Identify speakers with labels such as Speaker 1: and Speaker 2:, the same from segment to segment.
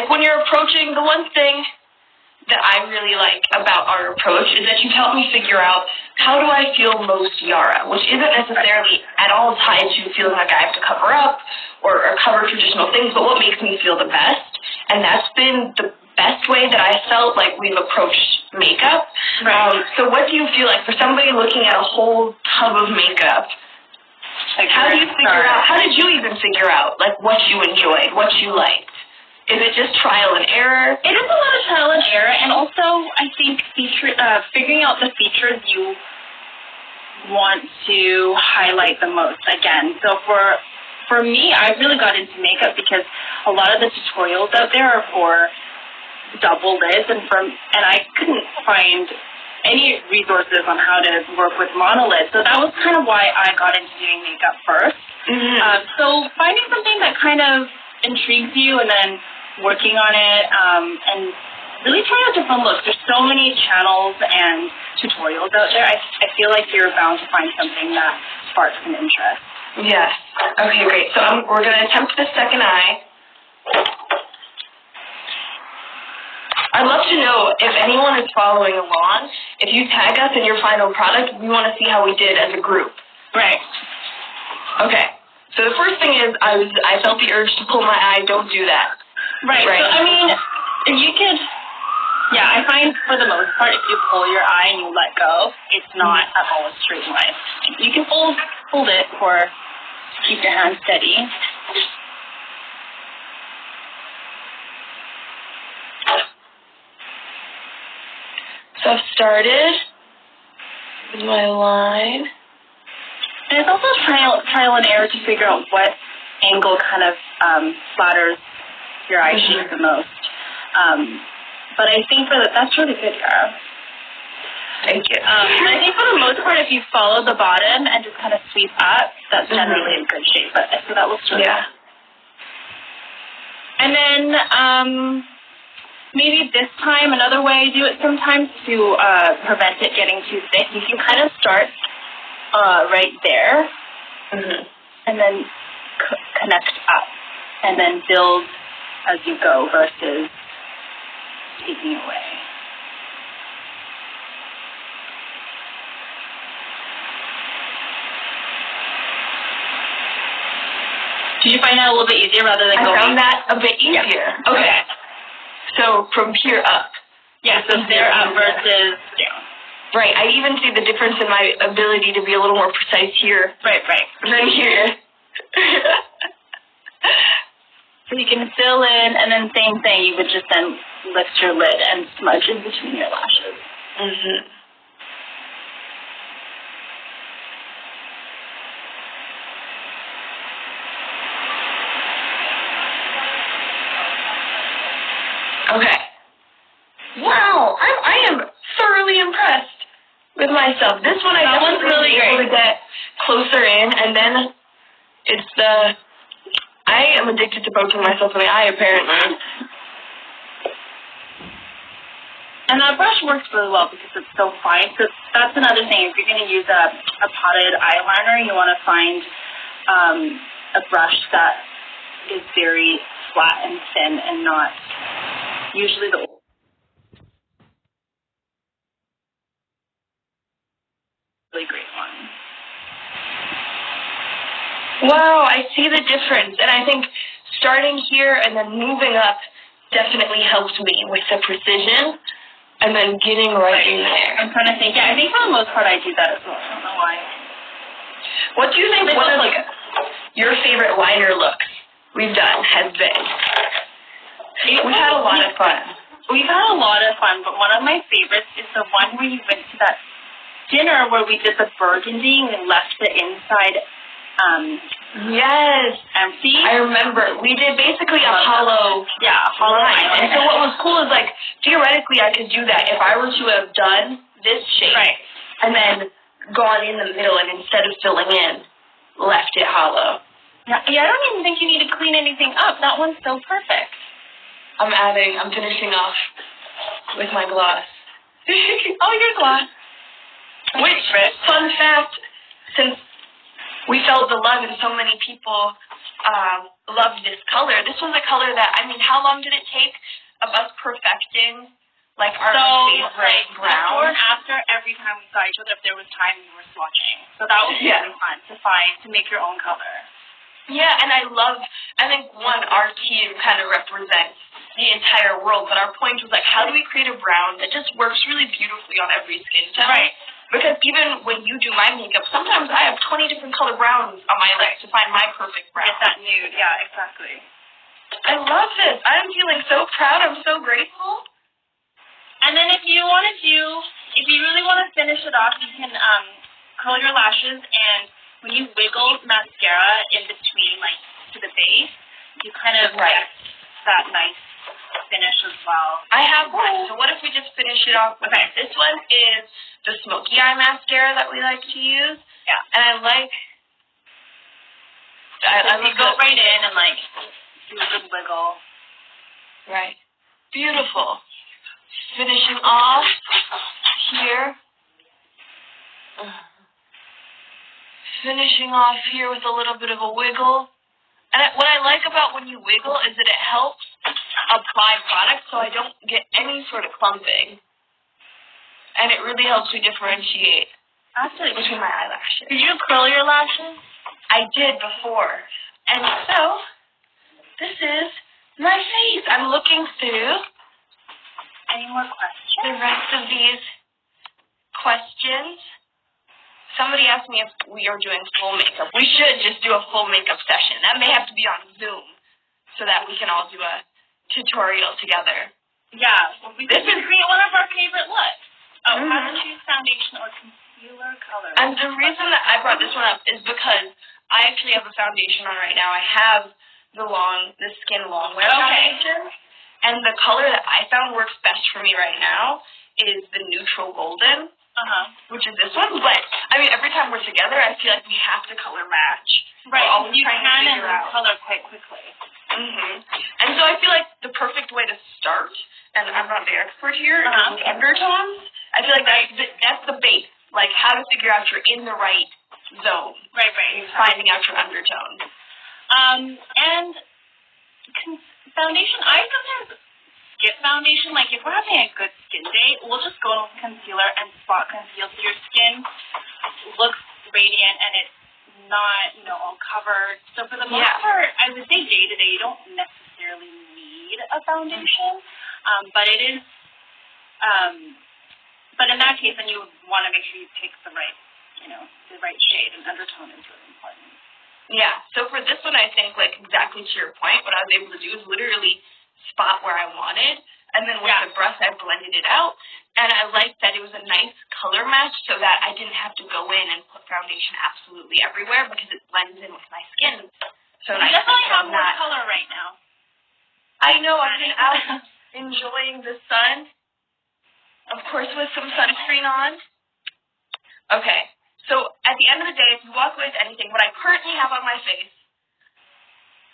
Speaker 1: like when you're approaching, the one thing that I really like about our approach is that you've helped me figure out how do I feel most Yara, which isn't necessarily at all tied to feeling like I have to cover up or cover traditional things, but what makes me feel the best. And that's been the best way that I felt like we've approached makeup.
Speaker 2: Right.
Speaker 1: So what do you feel like for somebody looking at a whole tub of makeup? Like, how do you figure out, how did you even figure out, like, what you enjoyed, what you liked? Is it just trial and error?
Speaker 2: It is a lot of trial and error, and also I think figuring out the features you want to highlight the most. Again, so for me, I really got into makeup because a lot of the tutorials out there are for double lids, and I couldn't find any resources on how to work with monolids, so that was kind of why I got into doing makeup first.
Speaker 1: Mm-hmm.
Speaker 2: So finding something that kind of intrigues you and then working on it and really trying out different looks. There's so many channels and tutorials out there. I feel like you're bound to find something that sparks an interest.
Speaker 1: Yes. Okay, great. So we're going to attempt the second eye. I'd love to know if anyone is following along. If you tag us in your final product, we want to see how we did as a group.
Speaker 2: Right.
Speaker 1: Okay. So the first thing is I felt the urge to pull my eye. Don't do that.
Speaker 2: Right. So, I mean, if you could, I find for the most part, if you pull your eye and you let go, it's not at all a straight line. You can hold it or keep your hand steady.
Speaker 1: So I've started with my line.
Speaker 2: And it's also trial and error to figure out what angle kind of flatters your eye shape the most. But I think that's really good, Yara.
Speaker 1: Thank you.
Speaker 2: And I think for the most part, if you follow the bottom and just kind of sweep up, that's generally in good shape. But so that looks really good. And then maybe this time, another way I do it sometimes to prevent it getting too thick, you can kind of start right there and then connect up and then build as you go versus taking away. Did you find that a little bit easier rather than going?
Speaker 1: I found that a bit easier.
Speaker 2: Yeah.
Speaker 1: Okay. So from here up.
Speaker 2: Yeah, so there up versus down.
Speaker 1: Right. I even see the difference in my ability to be a little more precise here.
Speaker 2: Right.
Speaker 1: Than here.
Speaker 2: So you can fill in, and then same thing, you would just then lift your lid and smudge in between your lashes.
Speaker 1: Okay. Wow, I am thoroughly impressed with myself. This one I was really able to get closer in, and then it's I am addicted to poking myself in the eye, apparently.
Speaker 2: And that brush works really well because it's so fine. So that's another thing. If you're going to use a potted eyeliner, you want to find a brush that is very flat and thin and not usually the really great one.
Speaker 1: Wow, I see the difference. And I think starting here and then moving up definitely helped me with the precision and then getting right in there.
Speaker 2: I'm trying to think. Yeah, I think for the most part I do that as well. I don't know why.
Speaker 1: What do you think one of your favorite liner looks we've done has been? We've had a lot of fun.
Speaker 2: We've had a lot of fun, but one of my favorites is the one where you went to that dinner where we did the burgundy and we left the inside
Speaker 1: yes,
Speaker 2: empty.
Speaker 1: I remember. We did basically a hollow
Speaker 2: line.
Speaker 1: And so what was cool is, like, theoretically I could do that if I were to have done this shape and then gone in the middle and instead of filling in, left it hollow.
Speaker 2: Yeah, I don't even think you need to clean anything up. That one's so perfect.
Speaker 1: I'm finishing off with my gloss.
Speaker 2: Oh, your gloss.
Speaker 1: Which, fun fact, since we felt the love, and so many people loved this color. This was a color that, I mean, how long did it take of us perfecting, like, our favorite brown?
Speaker 2: Before and after, every time we saw each other, if there was time, we were swatching. So that was really fun to make your own color.
Speaker 1: Yeah, and I think, our team kind of represents the entire world, but our point was, like, how do we create a brown that just works really beautifully on every skin tone?
Speaker 2: Right.
Speaker 1: Because even when you do my makeup, sometimes I have 20 different color browns on my list to find my perfect brown.
Speaker 2: Get that nude, yeah, exactly.
Speaker 1: I love this. I'm feeling so proud. I'm so grateful.
Speaker 2: And then if you really want to finish it off, you can curl your lashes, and when you wiggle mascara in between, like, to the base, you kind of get that nice finish as well.
Speaker 1: I have one. So what if we just finish it off with this one is the smoky eye mascara that we like to use.
Speaker 2: Yeah.
Speaker 1: And I like
Speaker 2: go right in and, like, do a good wiggle.
Speaker 1: Right. Beautiful. Finishing off here. Finishing off here with a little bit of a wiggle. And what I like about when you wiggle is that it helps apply product so I don't get any sort of clumping. And it really helps me differentiate between my eyelashes.
Speaker 2: Did you curl your lashes?
Speaker 1: I did before. And so, this is my face. I'm looking through
Speaker 2: any more questions?
Speaker 1: The rest of these questions. Somebody asked me if we are doing full makeup. We should just do a full makeup session. That may have to be on Zoom so that we can all do a tutorial together.
Speaker 2: Yeah. Well, we can create one of our favorite looks. How to choose foundation or concealer color.
Speaker 1: And the reason that I brought this one up is because I actually have a foundation on right now. I have the Skin Longwear foundation. And the color that I found works best for me right now is the neutral golden. Which is this one, but I mean, every time we're together, I feel like we have to color match.
Speaker 2: Right,
Speaker 1: we're always
Speaker 2: you
Speaker 1: trying
Speaker 2: can
Speaker 1: to figure out
Speaker 2: color quite quickly.
Speaker 1: And so I feel like the perfect way to start, and I'm not the expert here, is undertones. I feel like that's the base, like how to figure out you're in the right zone.
Speaker 2: Right.
Speaker 1: Finding out your undertones.
Speaker 2: And foundation, I sometimes skip foundation. Like, if we're having a good skin day, we'll just go in with concealer and spot conceal so your skin looks radiant and it's not, all covered. So for the most part, I would say day to day, you don't necessarily need a foundation, but it is, but in that case, then you want to make sure you pick the right, the right shade, and undertone is really important.
Speaker 1: Yeah, so for this one, I think, like, exactly to your point, what I was able to do is literally spot where I wanted, and then with the brush, I blended it out, and I liked that it was a nice color match so that I didn't have to go in and put foundation absolutely everywhere because it blends in with my skin. So
Speaker 2: you definitely have more color right now.
Speaker 1: I know, I've been out enjoying the sun, of course, with some sunscreen on. Okay. So at the end of the day, if you walk away with anything, what I currently have on my face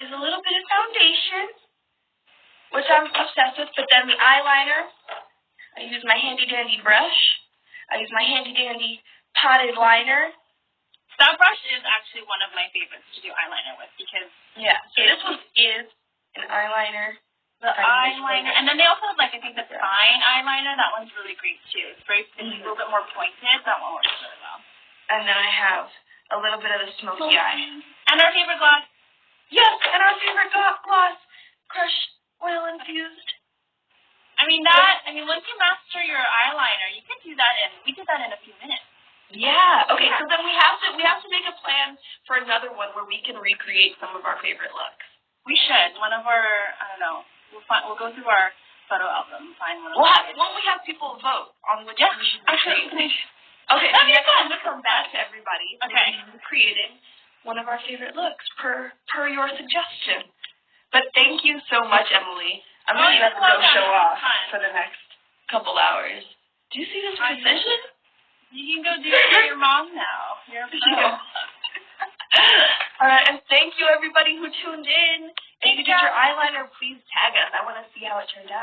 Speaker 1: is a little bit of foundation, which I'm obsessed with, but then the eyeliner, I use my handy-dandy brush. I use my handy-dandy potted liner.
Speaker 2: That brush is actually one of my favorites to do eyeliner with because
Speaker 1: so this one is an eyeliner.
Speaker 2: The eyeliner, and then they also have, like, I think the fine eyeliner. That one's really great too. It's very a little bit more pointed. That one works really well.
Speaker 1: And then I have a little bit of the smoky eye.
Speaker 2: And our favorite gloss.
Speaker 1: Yes, and our favorite gloss, Crush Oil Infused.
Speaker 2: Once you master your eyeliner, you can do that we did that in a few minutes.
Speaker 1: Yeah. Okay, so then we have to make a plan for another one where we can recreate some of our favorite looks.
Speaker 2: We should. One of our, we'll go through our photo album, find one of
Speaker 1: Won't we have people vote on which one we should recreate? Okay, so we have to come back to everybody.
Speaker 2: Okay.
Speaker 1: Creating one of our favorite looks per your suggestion. But thank you so much, Emily. I'm really going to go show off for the next couple hours. Do you see this precision?
Speaker 2: You can go do it for your mom now. You're a pro.
Speaker 1: All right, and thank you everybody who tuned in. If you did your eyeliner, please tag us. I want to see how it turned out.